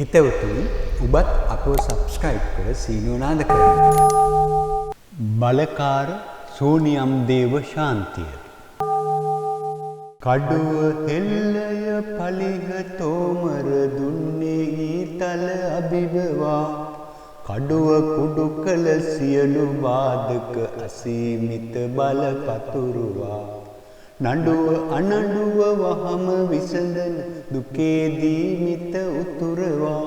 හිතවතුනි ඔබත් අපව සබ්ස්ක්‍රයිබ් කර සීනුව නාද කරන්න. බලකාර සෝනියම් දේව ශාන්තිය. කඩුව හෙල්ලය පලිහ තෝමර දුන්නේ ඊතල අභිබවා. කඩුව කුඩු කළ සියලු බාධක අසීමිත බල පතුරුවා. නඩුව අනඩුව වහම විසඳන දුකේදී මිත උතුරවා.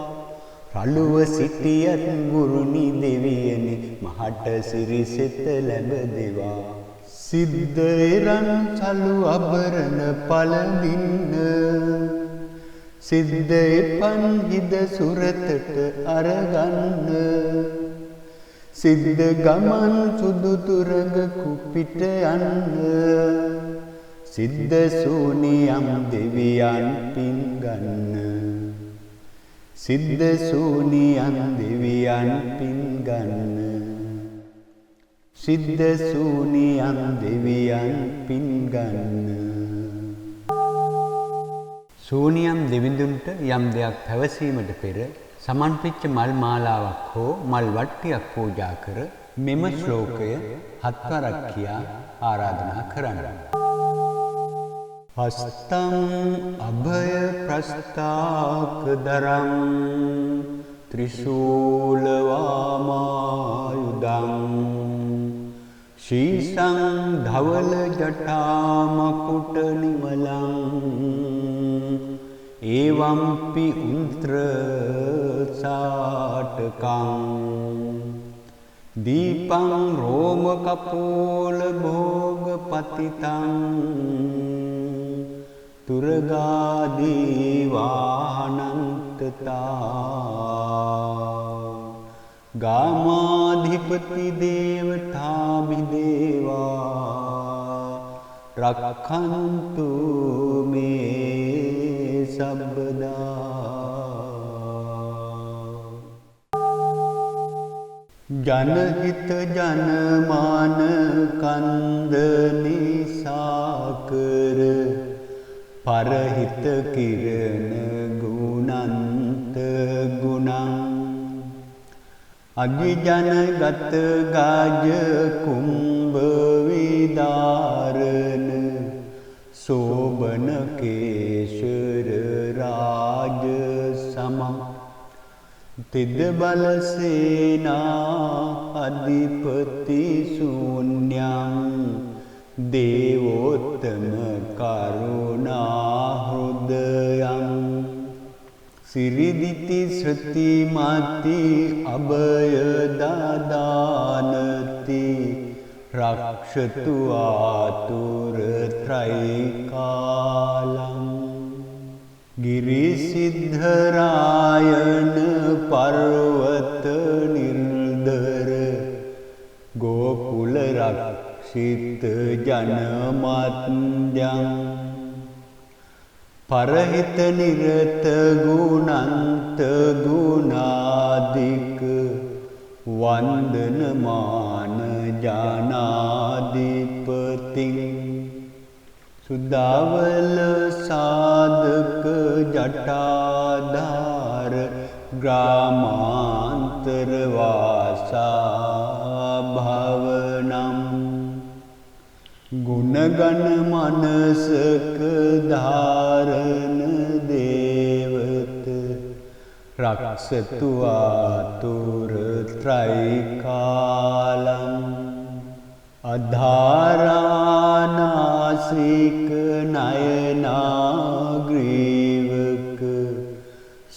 රළුව සිටියත් ගුරුනි දෙවියනි මහට සිරිසෙත ලැබදෙවා. සිද්ධ එරන් සලු අබරණ පළඳින්න. සිද්ධ එපන් හිද සුරතට අරගන්න. සිද්ධ ගමන් සුදු තුරඟ කුපිට යන්න. සිද්ධ සූනියම් දෙවියන් පින් ගන්න. සිද්ධ සූනියම් දෙවියන් පින් ගන්න. සිද්ධ සූනියම් දෙවියන් පින් ගන්න. සූනියම් දෙවිඳුන්ට යම් දෙයක් පැවසීමට පෙර සමන්පිච්ච මල් මාලාවක් හෝ මල් වට්ටියක් පූජා කර මෙම ශ්ලෝකය හත්වරක් කියා ආරාධනා කරන්න. හස්තං අභය ප්‍රස්තාක දරං ත්‍රිශූල වාමායුධං ශීසං ධවල ජටා මකුට නිමලං ඒවම්පි උන්ත්‍ර සාටකං දීපං රෝම කපෝල භෝග පතිතං තුරගාදීවානන්තතා ගාමාධිපති දේවතාභිදේවා රක්ඛන්තු මේ සබ්බදා. ජනහිත ජනමාන කන්ද නිසාකර පරහිත කිරණ ගුණන්ත ගුණං අගිජනගත ගාජ කුම්භ විදාරණ සෝබන කේශර රාජ සම තිද බල සේනා අධිපති ශූන්‍යං දේවෝත්තම කරුණා හෘදයං සිරිදිති ශ්‍රති මති අභය දාදානති රක්ෂතු ආතුර ත්‍රිකාලං ගිරිසිද්ධරායන පර්වත නිර්දර ගෝකුල රක්ෂිත ජනමත්යං පරහිත නිරත ගුණන්ත ගුණාදික වන්දනමාන ජානාධිපතිං සුදාවල සාධක ජටාධාර ග්‍රාමාන්තර වාසා භවනම් ගුණගණ මනසක ධාරණ දේවත රක්ෂතු ආතුර ත්‍රිකාලං අධාරානාසික නයනාග්‍රීවක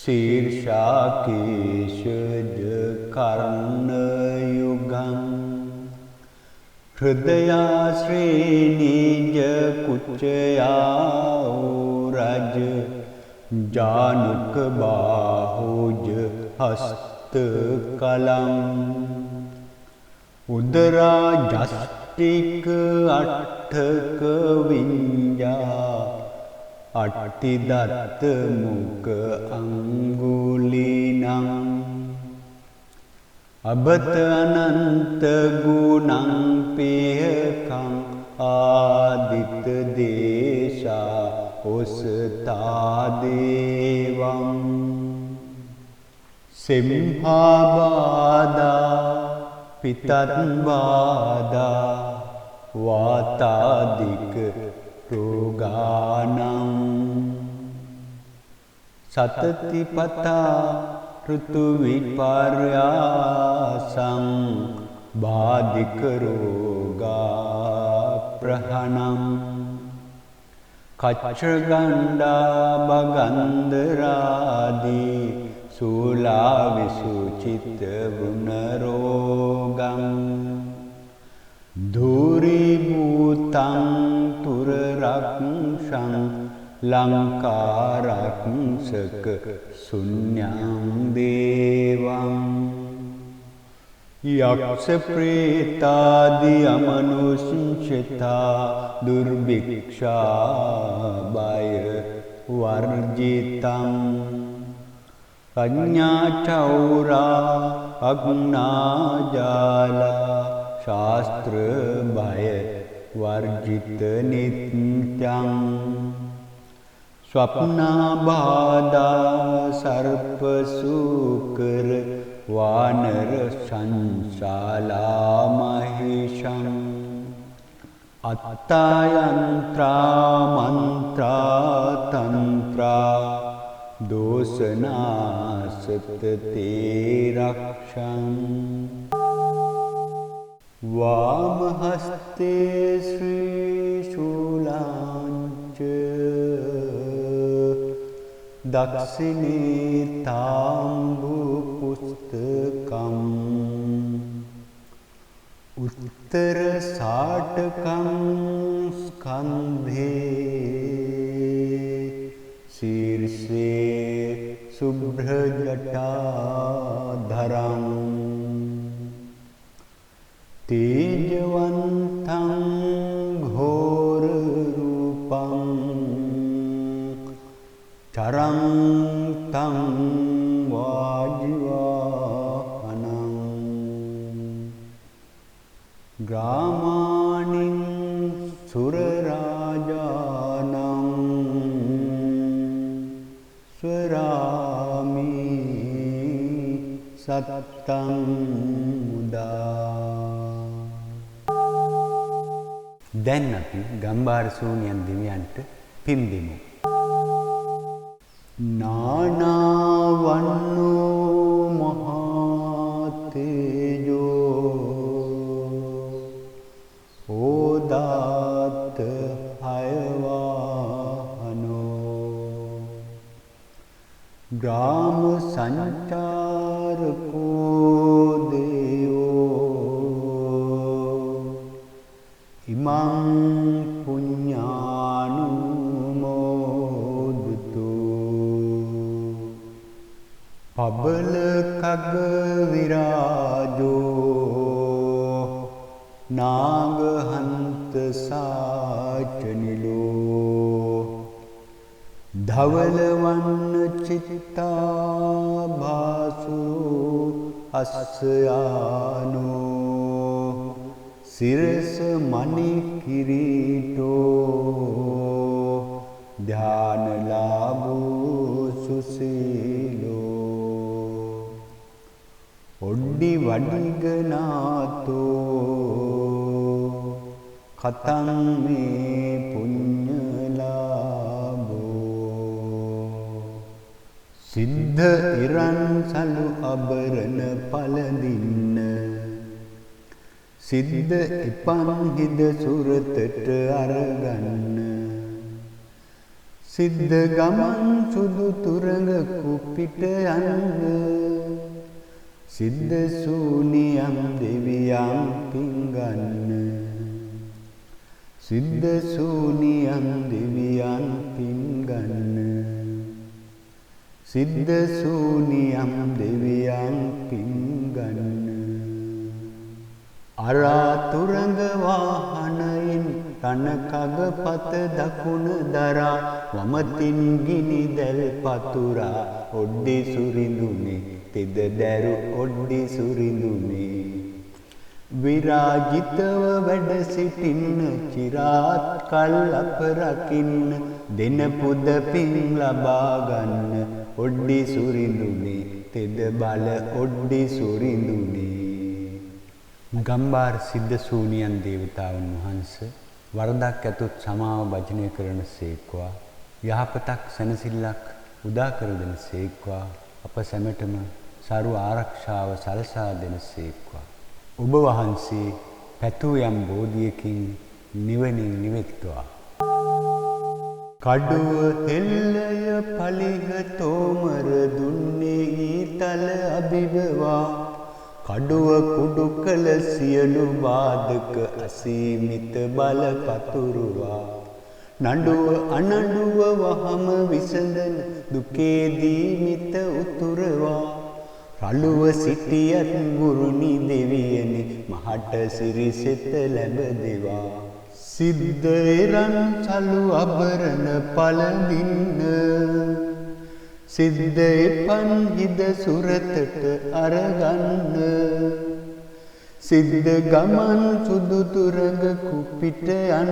ශීර්ෂාකේශජ කර්ණයුගං හෘදයාශ්‍රේණීජ කුච්චයාරජ ජානුක බාහුජ හස්ත කලං උදරා ජස්ටික අට්ඨක විඤ්ඤා අට්ටි දත්ත මුක අංගුලිනං අබත අනන්ත ගුණං පේකං ආදිත දේශා ඔසතා දේවං සිම්හාබාධා පිතත්බාධා වාතාදික රෝගානං සතතිපතා ඍතු විපර්යාසං බාධික රෝගා ප්‍රහණං කච්චගණ්ඩා බගන්ධරාදී සූලා විසුචිත වෘණ රෝගං ධූරීභූතං තුරරක්ෂං ලංකාරක්ෂක ශුන්‍යං දේවං යක්ෂ ප්‍රේතාදී අමනුෂ්‍යතා දුර්භික්ෂා බය වර්ජිතං පඤ්ඤාචෞරා අග්නාජාලා ශාස්ත්‍ර බය වර්ජිත නිත්‍යං ස්වප්නාබාධා සර්ප සූකර වානර සංශාලා මහේශං අත්තායන්ත්‍රා මන්ත්‍රා තන්ත්‍රා දෝසනාසත තේ රක්ෂං වාමහස්තේ ශ්‍රී ශූලාංච දක්ෂිනේ තාම්බු පුස්තකම් උත්තර සාටකං ස්කන්ධේ ශීර්ෂේ සුභ්‍ර ජටාධරං තේජවන්තං ඝෝර රූපං චරං තං වාජිවාහනං ග්‍රාමාණින් සුරරාජානං ස්වරාමි සත්තං මුදා. දැන් අපි ගම්භාර ශූන්‍යයන් දෙවියන්ට පින් දෙමු. නානාවන්නෝ මහතේජෝ ඕදාත හයවාහනෝ ග්‍රාම සංචාරකෝ දේවෝ ඉමං පුඤ්ඤානුමෝදතු පබල කග විරාජෝ නාගහන්ත සාචනිලෝ ධවල වන්න චිත්තා භාසුරෝ අස්සයානෝ සිරස මණි කිරීටෝ ධානලාභෝ සුසීලෝ ඔඩ්ඩි වඩිගනාතෝ කතං මේ පුඤ්ඤලාභෝ සිද්ධ ඉරන් සලු අබරණ පළඳින්න සිද්ධ ඉපන් හිද සුරතට අරගන්න සිද්ධ ගමන් සුදු තුරඟ කුපිට යන්න සිද්ධ සූනියම් දෙවියන් පිංගන්න සිද්ධ සූනියම් දෙවියන් පිංගන්න සිද්ධ සූනියම් දෙවියන් පිංගන්න අරාතුරඟ වාහනයින් රණකග පත දකුණ දරා වමතින් ගිනි දැල් පතුරා ඔඩ්ඩි සුරිඳුනේ තෙද දැරු ඔඩ්ඩි සුරිඳුනේ විරාජිතව වැඩ සිටින්න චිරාත් කල් අප රකින්න දෙන පුද පින් ලබා ගන්න ඔඩ්ඩි සුරිඳුනේ තෙද බල ඔඩ්ඩි සුරිඳුනේ. ගම්බාර සිද්ධ සූනියන් දේවතාවුන් වහන්සේ වරදක් ඇතොත් සමාව භජනය කරන සේක්වා. යහපතක් සැනසෙල්ලක් උදා කර දෙන සේක්වා. අප සැමටම සරු ආරක්ෂාව සලසා දෙන සේක්වා. ඔබ වහන්සේ පැතූ යම් බෝධියකින් නිවනින් නිවෙත්වා. කඩුව හෙල්ලය පලිහ තෝමර දුන්නේ ඊතල අභිබවා. කඩුව කුඩු කළ සියලු බාධක අසීමිත බල පතුරුවා. නඩුව අනඩුව වහම විසඳන දුකේදී මිත උතුරවා. රළුව සිටියත් ගුරුනි දෙවියනි මහට සිරිසෙත ලැබදෙවා. සිද්ධ එරන් සලු අබරණ පළඳින්න. සිද්ධ එපන් හිද සුරතට අරගන්න. සිද්ධ ගමන් සුදු තුරඟ කුපිට යන්න.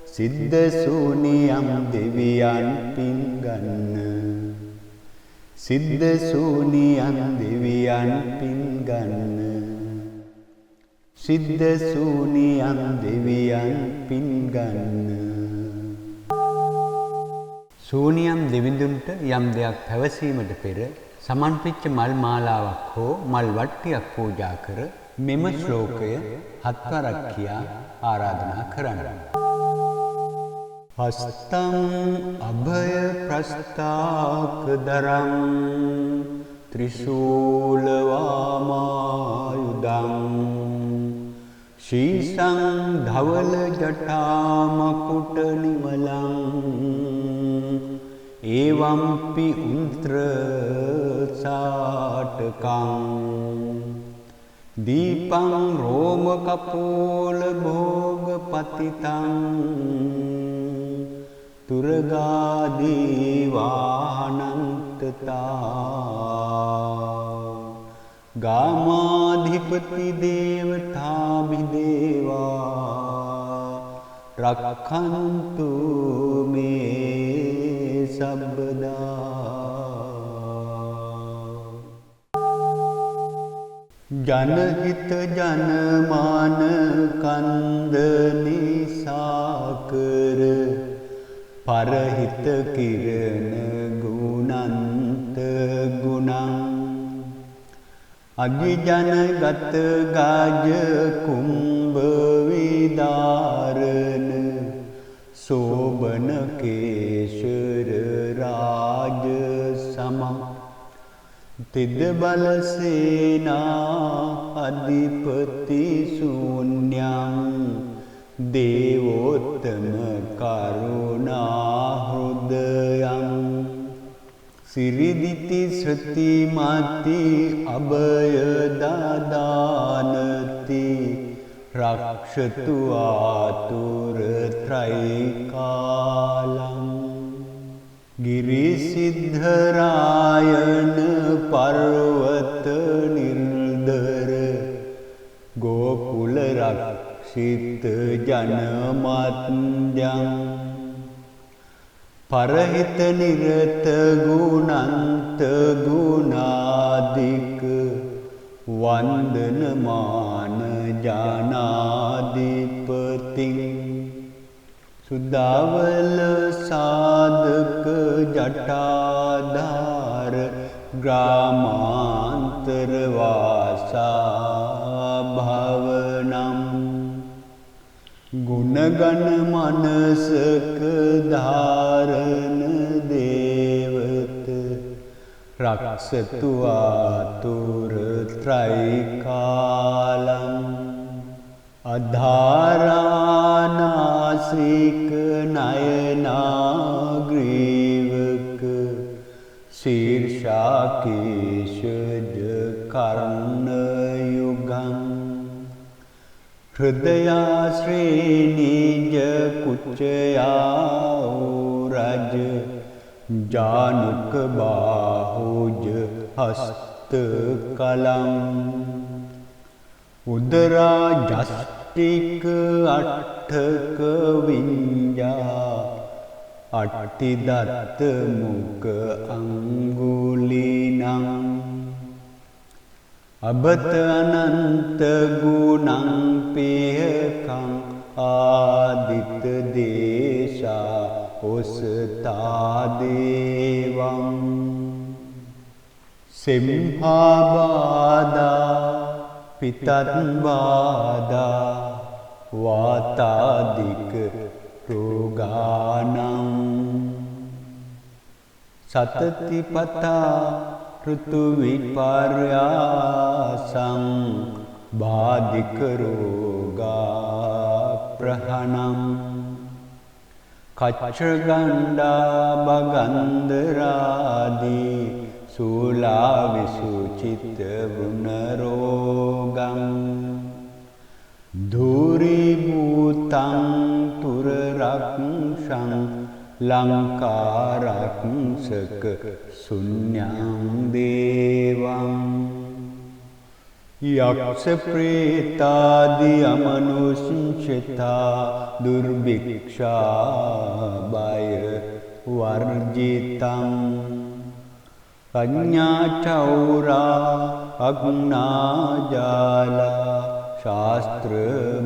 සිද්ධ සූනියම් දෙවියන් පින් ගන්න. සිද්ධ සූනියම් දෙවියන් පින් ගන්න. සිද්ධ සූනියම් දෙවියන් පින් ගන්න. සූනියම් දෙවිඳුන්ට යම් දෙයක් පැවසීමට පෙර සමන්පිච්ච මල් මාලාවක් හෝ මල් වට්ටියක් පූජා කර මෙම ශ්ලෝකය හත්වරක් කියා ආරාධනා කරන්න. හස්තං අභය ප්‍රස්තාක දරං ත්‍රිශූල වාමායුධං ශීසං ධවල ජටා මකුට නිමලං එවම්පි උන්ත්‍ර සාටකං දීපං රෝම කපෝල භෝග පතිතං තුරගාදී වාහනන්තතා ගාමාධිපති දේවතාභිදේවා රක්ඛන්තු මේ සබ්බදා. ජනහිත ජනමාන කන්ද නිසාකර පරහිත කිරණ ගුණන්ත ගුණං අගිජනගත ගාජ කුම්භ විදාරණ සෝබන කේශර රාජ සම තිද බල සේනා අධිපති ශූන්‍යං දේවෝත්තම කරුණා හෘදයං සිරිදිති ශ්‍රති මති අභය දාදානති රක්ෂතු ආතුර ත්‍රිකාලං ගිරිසිද්ධරායන පර්වත නිර්ධර ගෝකුල රක්ෂිත ජනමත්යං පරහිත නිරත ගුණන්ත ගුණාදික වන්දනමාන ජානාධිපතිං සුදාවල සාධක ජටාධාර ග්‍රාමාන්තර වාසා භවනම් ගුණගණ මනසක ධාරණ දේවත රක්ෂතු ආතුර ත්‍රිකාලං අධාරානාසික නයනාග්‍රීවක ශීර්ෂාකේශජ කර්ණයුගං හෘදයාශ්‍රේණීජ කුච්චයාරජ ජානුක බාහුජ හස්ත කලං උදරා ජස්ටික අට්ඨක විඤ්ඤා අට්ටිදත්ත මුක අංගුලිනං අබත අනන්ත ගුණං පේයකං ආදිත දේශා ඔසතා දේවං සිම්හාබාදා පිතත්වාදා වාතාදික රෝගානං සතතිපතා ඍතු විපර්යාසං බාධික රෝගා ප්‍රහණං කච්චගණ්ඩා බගන්ධරාදී සූලා විසුචිත වුණ රෝගං ධූරීභූතං තුරරක්ෂං ලංකාරක්ෂක ශුන්‍යං දේවං යක්ෂ ප්‍රේතාදි අමනුෂ්‍යතා දුර්භික්ෂා බය වර්ජිතං පඤ්ඤා චෞරා අග්නාජාලා ශාස්ත්‍ර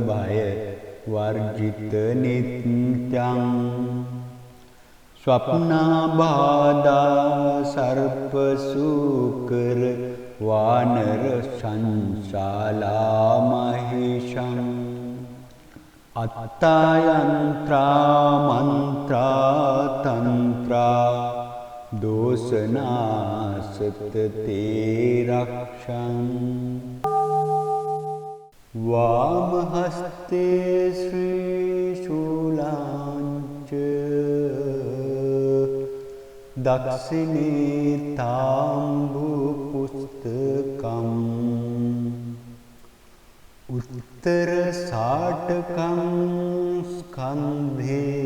බය වර්ජිත නිත්‍යං ස්වප්නාබාධා සර්ප සූකර වානර සංශාලා මහිෂං අත්තායන්ත්‍රා මන්ත්‍රා තන්ත්‍රා දෝසනාසත තේ රක්ෂං වාමහස්තේ ශ්‍රී ශූලාංච දක්ෂිනේ තාම්බු පුස්තකම් උත්තර සාටකං ස්කන්ධේ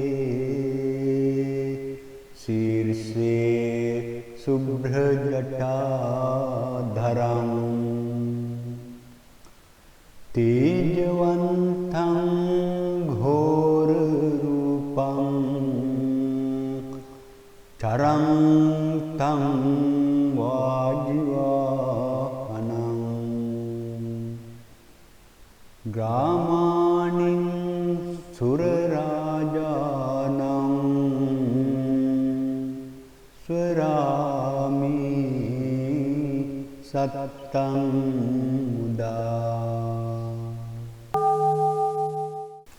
ශීර්ෂේ සුභ්‍ර ජටාධරං තේජවන්තං ඝෝර රූපං චරං තං වාජිවාහනං ග්‍රාමාණින් සුරරාජානං ස්වරාමි සත්තං මුදා.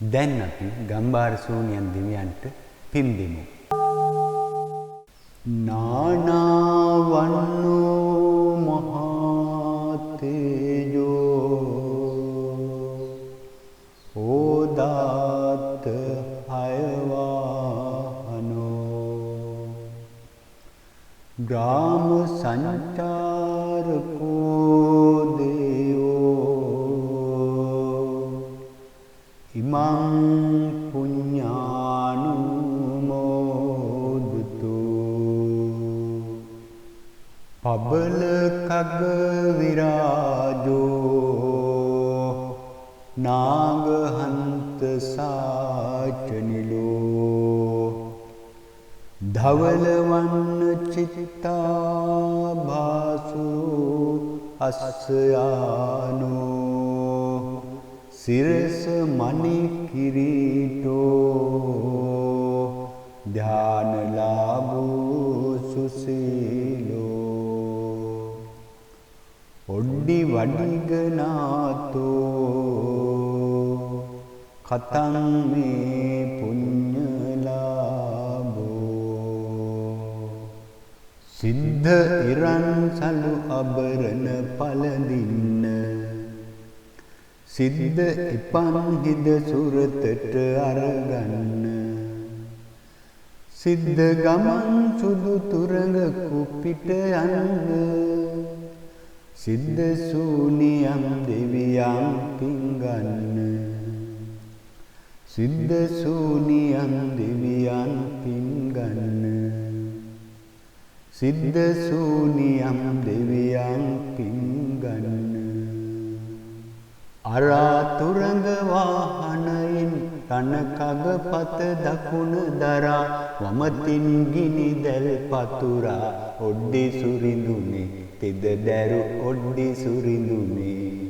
දැන් අපි ගම්භාර සූනියන් දෙවියන්ට පින් දෙමු. නානාවන්නෝ මහතේජෝ ඕදාත හයවාහනෝ ග්‍රාම සංචාරකෝ දේවෝ ඉමං පුඤ්ඤානුමෝදතු පබල කග විරාජෝ නාගහන්ත සාචනිලෝ ධවල වන්න චිත්තා භාසුරෝ අස්සයානෝ සිරස මණි කිරීටෝ ධානලාභෝ සුසීලෝ ඔඩ්ඩි වඩිගනාතෝ කතං මේ පුඤ්ඤලාභෝ සිද්ධ ඉරන්සලු අබරණ පළඳින්න සිද්ධ ඉපන් හිද සුරතට අරගන්න සිද්ධ ගමන් සුදු තුරඟ කුපිට යන්න සිද්ධ සූනියම් දෙවියන් පිංගන්න සිද්ධ සූනියම් දෙවියන් පිංගන්න සිද්ධ සූනියම් දෙවියන් පිංගන්න අරාතුරඟ වාහනයෙන් රණ කගපත දකුණ දරා වමතින් ගිනි දැල් පතුරා ඔඩ්ඩි සුරිඳුනේ තෙද දැරු ඔඩ්ඩි සුරිඳුනේ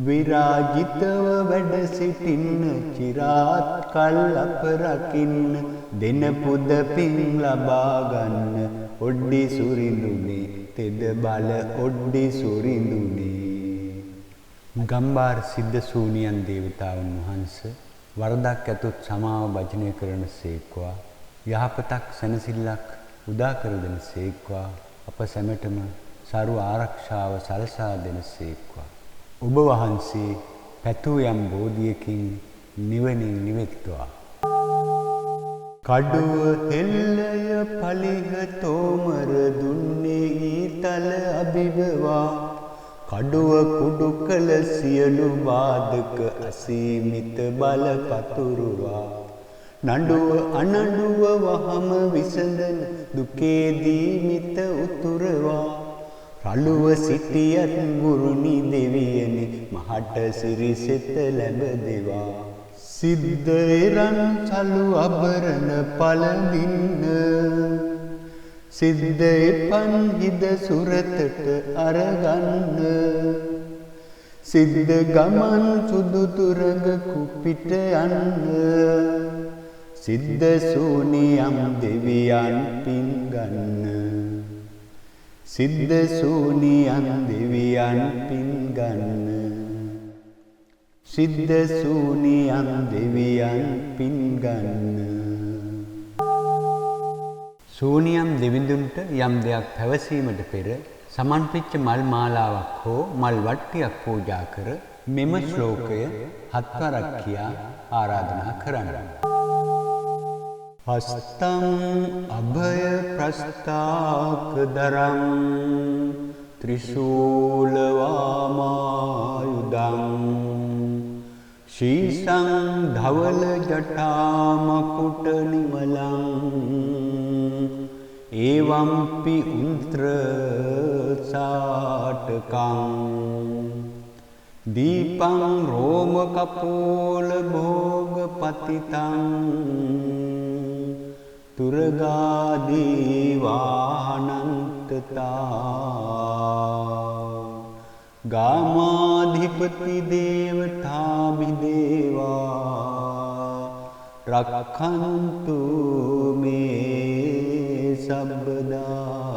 විරාජිතව වැඩ සිටින්න චිරාත් කල් අප රකින්න දෙන පුද පින් ලබා ගන්න ඔඩ්ඩි සුරිඳුනේ තෙද බල ඔඩ්ඩි සුරිඳුනේ ගම්බාර සිද්ධ සූනියන් දේවතාවුන් වහන්සේ වරදක් ඇතොත් සමාව භජනය කරන සේක්වා යහපතක් සැනසෙල්ලක් උදා කර දෙන සේක්වා අප සැමටම සරු ආරක්ෂාව සලසා දෙන සේක්වා ඔබ වහන්සේ පැතූ යම් බෝධියකින් නිවනින් නිවෙත්වා කඩුව හෙල්ලය පලිහ තෝමර දුන්නේ ඊතල අභිබවා කඩුව කුඩු කළ සියලු බාධක අසීමිත බල පතුරුවා නඩුව අනඩුව වහම විසඳන දුකේදී මිත උතුරවා රළුව සිටියත් ගුරුනි දෙවියනි මහට සිරිසෙත ලැබදෙවා සිද්ධ එරන් සලු අබරණ පළඳින්න සිද්ධ එපන් හිද සුරතට අරගන්න සිද්ධ ගමන් සුදු තුරඟ කුපිට යන්න සිද්ධ සූනියම් දෙවියන් පින් ගන්න සිද්ධ සූනියම් දෙවියන් පින් ගන්න සිද්ධ සූනියම් දෙවියන් පින් ගන්න සූනියම් දෙවිඳුන්ට යම් දෙයක් පැවසීමට පෙර සමන්පිච්ච මල් මාලාවක් හෝ මල් වට්ටියක් පූජා කර මෙම ශ්ලෝකය හත්වරක් කියා ආරාධනා කරන්න. හස්තං අභය ප්‍රස්තාක දරං ත්‍රිශූල වාමායුධං ශීසං ධවල ජටා මකුට නිමලං එවම්පි උන්ත්‍ර සාටකං දීපං රෝම කපෝල භෝග පතිතං තුරගාදී වාහනන්තතා ගාමාධිපති දේවතාභිදේවා රක්ඛන්තු මේ සබ්බදා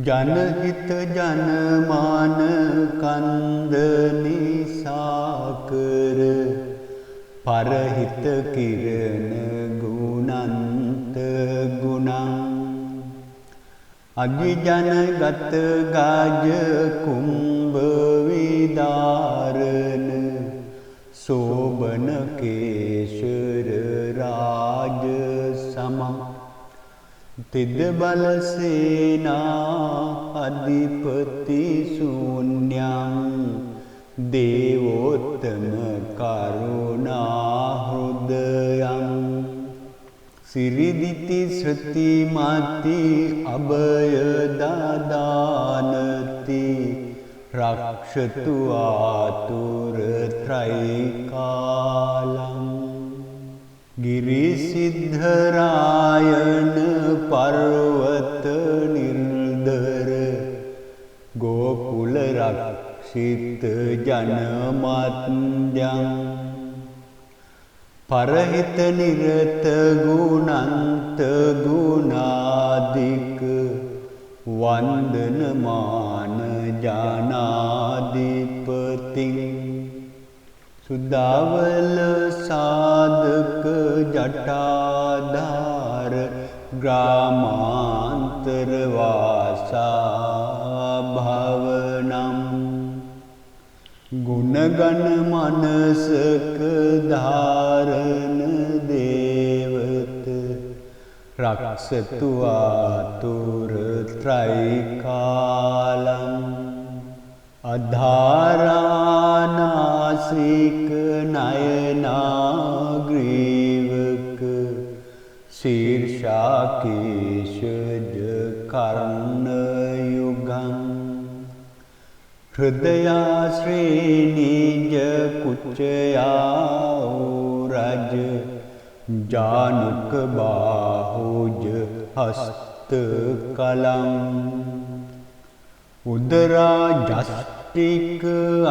ජනහිත ජනමාන කන්ද නිසාකර පරහිත කිරණ ගුණන්ත ගුණං අගිජනගත ගාජ කුම්භ විදාරණ සෝබන කේශර රාජ සම තිද බල සේනා අධිපති ශූන්‍යං දේවෝත්තම කරුණා හෘදයං සිරිදිති සෘති මති අභය දාදානති රක්ෂතු ආතුර ත්‍රිකාලං ගිරිසිද්ධරායන පර්වත නිර්දර ගෝකුල රක්ෂිත ජනමත්ජං පරහිත නිරත ගුණන්ත ගුණාදික වන්දනමාන ජානාධිපතිං සුදාවල සාධක ජටාධාර ග්‍රාමාන්තර වාසා භවනම් ගුණගණ මනසක ධාරණ දේවත රක්ෂතු ආතුර ත්‍රිකාලං අධාරානාසික නයනාග්‍රීවක ශීර්ෂාකේශජ කර්ණයුගං හෘදයා ශ්‍රේණීජ කුච්චයා රජ ජානුක බාහුජ හස්ත කලම් උදරා ජස්ටික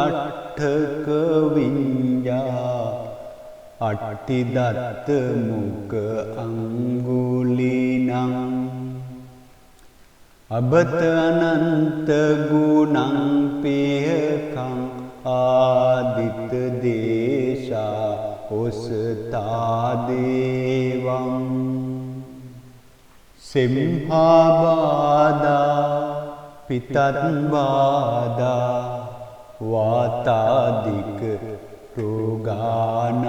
අට්ඨක විඤ්ඤා අට්ටි දත්ත මුක අංගුලිනං අබත අනන්ත ගුණං පේහකං ආදිත දේශා ඔසතා දේවං සෙම්හා බාදා පිතත් බාදා වාතාදික රෝගානං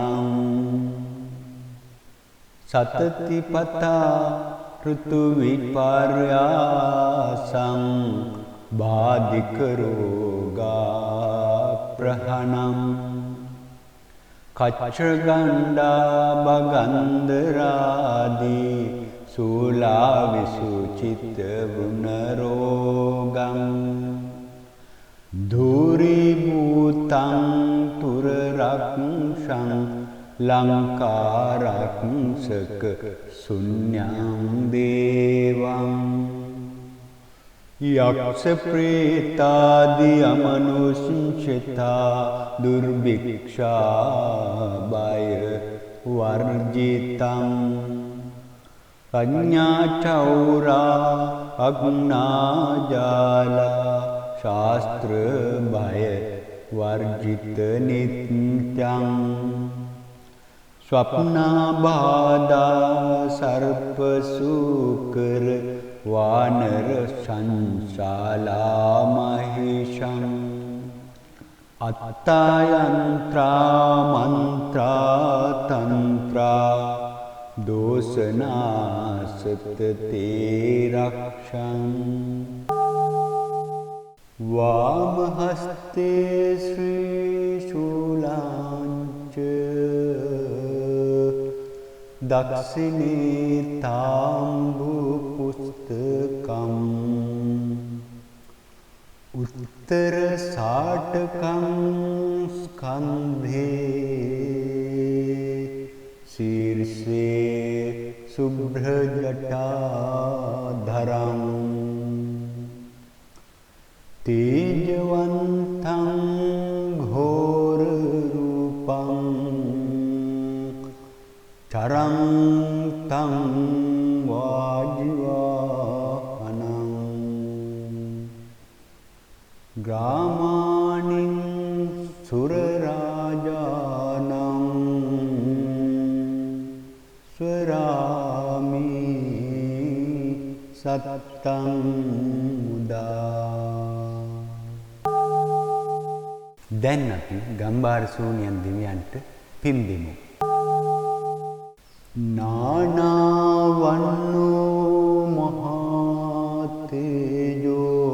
සතතිපතා ඍතු විපර්යාසං බාධික රෝගා ප්‍රහණං කච්චගණ්ඩා බගන්ධරාදී සූලා විසුචිත වුණ රෝගං ධූරි භූතං තුර රක්ෂං ලංකාරක්ෂක ශුන්‍යං දේවං යක්ෂ ප්‍රේතාදි අමනුෂ්‍යතා දුර්භික්ෂා බය වර්ජිතං පඤ්ඤා චෞරා අග්නාජාලා ශාස්ත්‍ර බය වර්ජිත නිත්‍යං ස්වප්නා බාධා සර්ප සූකර වානර සංශාලා මහිෂං අත්තායන්ත්‍රා මන්ත්‍රා තන්ත්‍රා දෝසනාසත තේ රක්ෂං වාමහස්තේ ශ්‍රී ශූලාංච දක්ෂිනේ තාම්බු පුස්තකම් උත්තර සාටකං ස්කන්ධේ ශීර්ෂේ සුභ්‍ර ජටාධරං තේජවන්තං ඝෝර රූපං චරං තං වාජිවාහනං ග්‍රාමාණින් සුරරාජානං ස්වරාමි සත්තං මුදා. දැන් අපි ගම්භාර ශූන්‍යයන් දෙවියන්ට පින් දෙමු. නානාවන්නෝ මහතේජෝ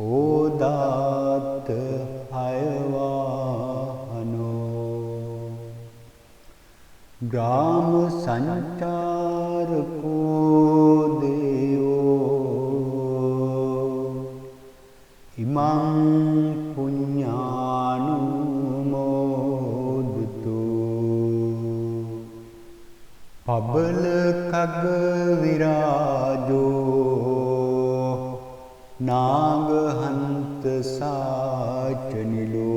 ඕදාත හයවාහනෝ ග්‍රාම සංචාරකෝ දේවෝ ඉමං පුඤ්ඤානුමෝදතු පබල කග විරාජෝ නාගහන්ත සාචනිලෝ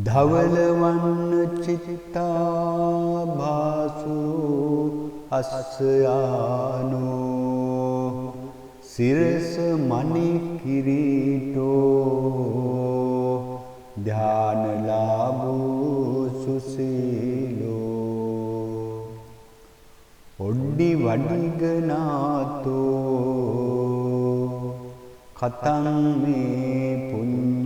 ධවල වන්න චිත්තා භාසු අස්සයානෝ සිරස මණි කිරීටෝ ධානලාභෝ සුසීලෝ ඔඩ්ඩි වඩිගනාතෝ කතං මේ පුඤ්ඤලාභෝ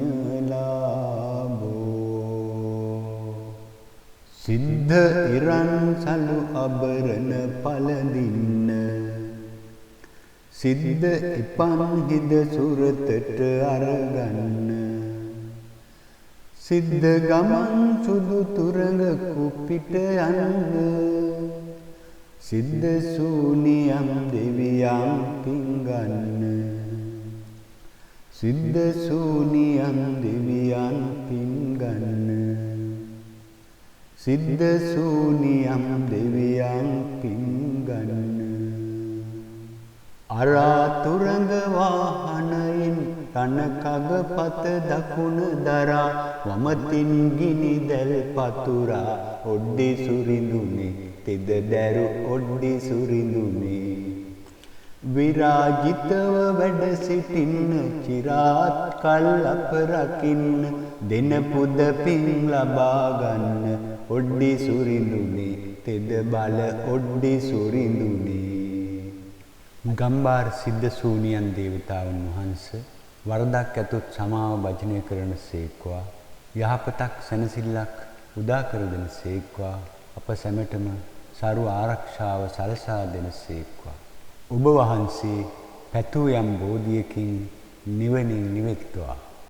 සිද්ධ ඉරන් සලු අබරණ පළඳින්න සිද්ධ ඉපන් හිද සුරතට අරගන්න සිද්ධ ගමන් සුදු තුරඟ කුපිට යන්න සිද්ධ සූනියම් දෙවියන් පිංගන්න සිද්ධ සූනියම් දෙවියන් පින් ගන්න. සිද්ධ සූනියම් දෙවියන් පින් ගන්න. අරාතුරඟ වාහනයින් රණකග පත දකුණ දරා වමතින් ගිනි දැල් පතුරා ඔඩ්ඩි සුරිඳුනේ තෙද දැරු ඔඩ්ඩි සුරිඳුනේ විරාජිතව වැඩ සිටින්න චිරාත් කල් අප රකින්න දෙන පුද පින් ලබා ගන්න ඔඩ්ඩි සුරිඳුනේ තෙද බල ඔඩ්ඩි සුරිඳුනේ. ගම්බාර සිද්ධ සූනියන් දේවතාවුන් වහන්සේ වරදක් ඇතොත් සමාව භජනය කරන සේක්වා යහපතක් සැනසෙල්ලක් උදා කර දෙන සේක්වා අප සැමටම සරු ආරක්ෂාව සලසා දෙන සේක්වා. ඔබ වහන්සේ පැතූ යම් බෝධියකින් නිවනින් නිවෙත්වා.